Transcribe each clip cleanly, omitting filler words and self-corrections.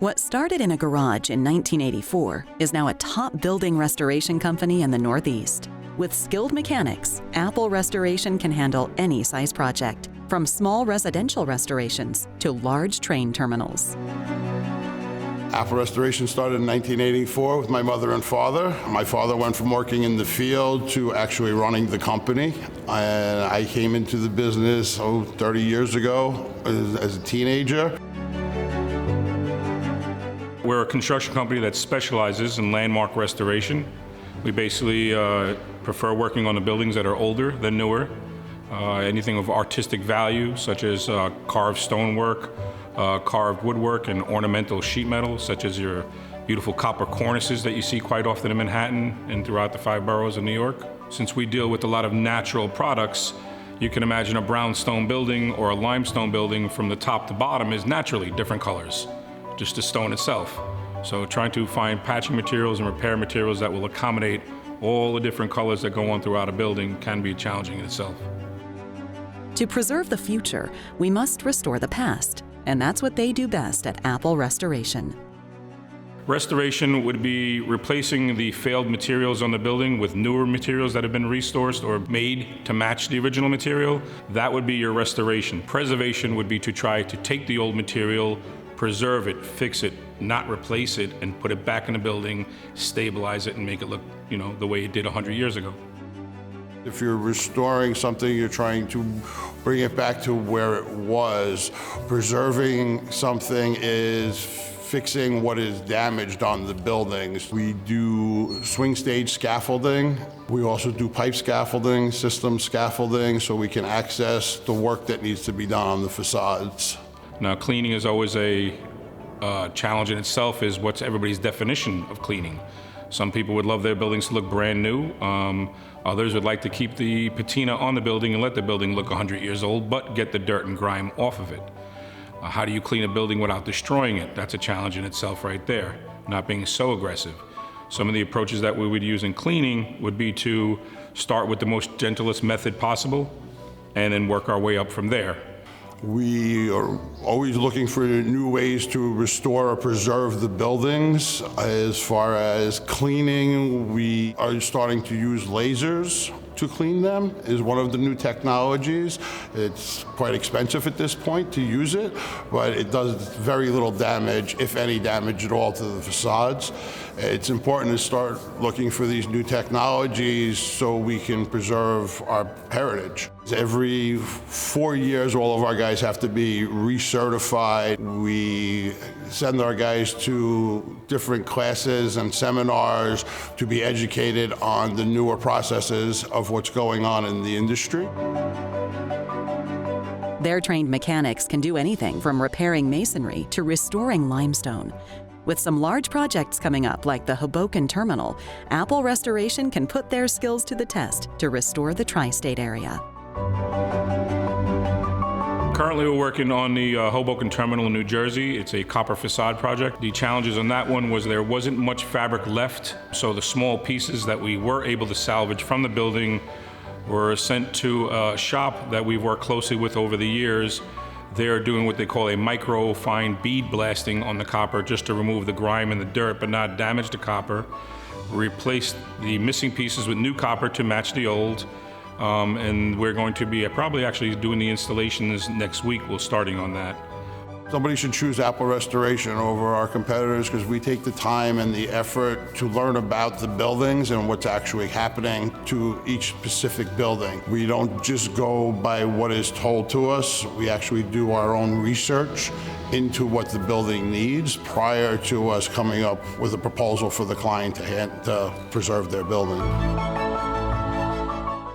What started in a garage in 1984 is now a top building restoration company in the Northeast. With skilled mechanics, Apple Restoration can handle any size project, from small residential restorations to large train terminals. Apple Restoration started in 1984 with my mother and father. My father went from working in the field to actually running the company. And I came into the business 30 years ago as a teenager. We're a construction company that specializes in landmark restoration. We basically prefer working on the buildings that are older than newer. Anything of artistic value, such as carved stonework, carved woodwork, and ornamental sheet metal, such as your beautiful copper cornices that you see quite often in Manhattan and throughout the 5 boroughs of New York. Since we deal with a lot of natural products, you can imagine a brownstone building or a limestone building from the top to bottom is naturally different colors, just the stone itself. So trying to find patching materials and repair materials that will accommodate all the different colors that go on throughout a building can be challenging in itself. To preserve the future, we must restore the past, and that's what they do best at Apple Restoration. Restoration would be replacing the failed materials on the building with newer materials that have been resourced or made to match the original material. That would be your restoration. Preservation would be to try to take the old material, preserve it, fix it, not replace it, and put it back in the building, stabilize it, and make it look, the way it did 100 years ago. If you're restoring something, you're trying to bring it back to where it was. Preserving something is fixing what is damaged on the buildings. We do swing stage scaffolding. We also do pipe scaffolding, system scaffolding, so we can access the work that needs to be done on the facades. Now, cleaning is always a challenge in itself. Is what's everybody's definition of cleaning? Some people would love their buildings to look brand new. Others would like to keep the patina on the building and let the building look 100 years old, but get the dirt and grime off of it. How do you clean a building without destroying it? That's a challenge in itself right there, not being so aggressive. Some of the approaches that we would use in cleaning would be to start with the most gentlest method possible and then work our way up from there. We are always looking for new ways to restore or preserve the buildings. As far as cleaning, we are starting to use lasers to clean them, is one of the new technologies. It's quite expensive at this point to use it, but it does very little damage, if any damage at all, to the facades. It's important to start looking for these new technologies so we can preserve our heritage. Every 4 years, all of our guys have to be recertified. We send our guys to different classes and seminars to be educated on the newer processes of what's going on in the industry. Their trained mechanics can do anything from repairing masonry to restoring limestone. With some large projects coming up like the Hoboken Terminal, Apple Restoration can put their skills to the test to restore the tri-state area. Currently, we're working on the Hoboken Terminal in New Jersey. It's a copper facade project. The challenges on that one was there wasn't much fabric left, so the small pieces that we were able to salvage from the building were sent to a shop that we've worked closely with over the years. They're doing what they call a micro-fine bead blasting on the copper just to remove the grime and the dirt, but not damage the copper. Replace the missing pieces with new copper to match the old. And we're going to be probably actually doing the installations next week. We're starting on that. Somebody should choose Apple Restoration over our competitors because we take the time and the effort to learn about the buildings and what's actually happening to each specific building. We don't just go by what is told to us. We actually do our own research into what the building needs prior to us coming up with a proposal for the client to preserve their building.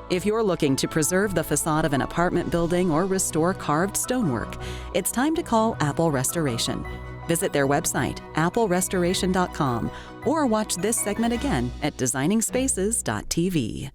If you're looking to preserve the facade of an apartment building or restore carved stonework, it's time to call Apple Restoration. Visit their website, applerestoration.com, or watch this segment again at designingspaces.tv.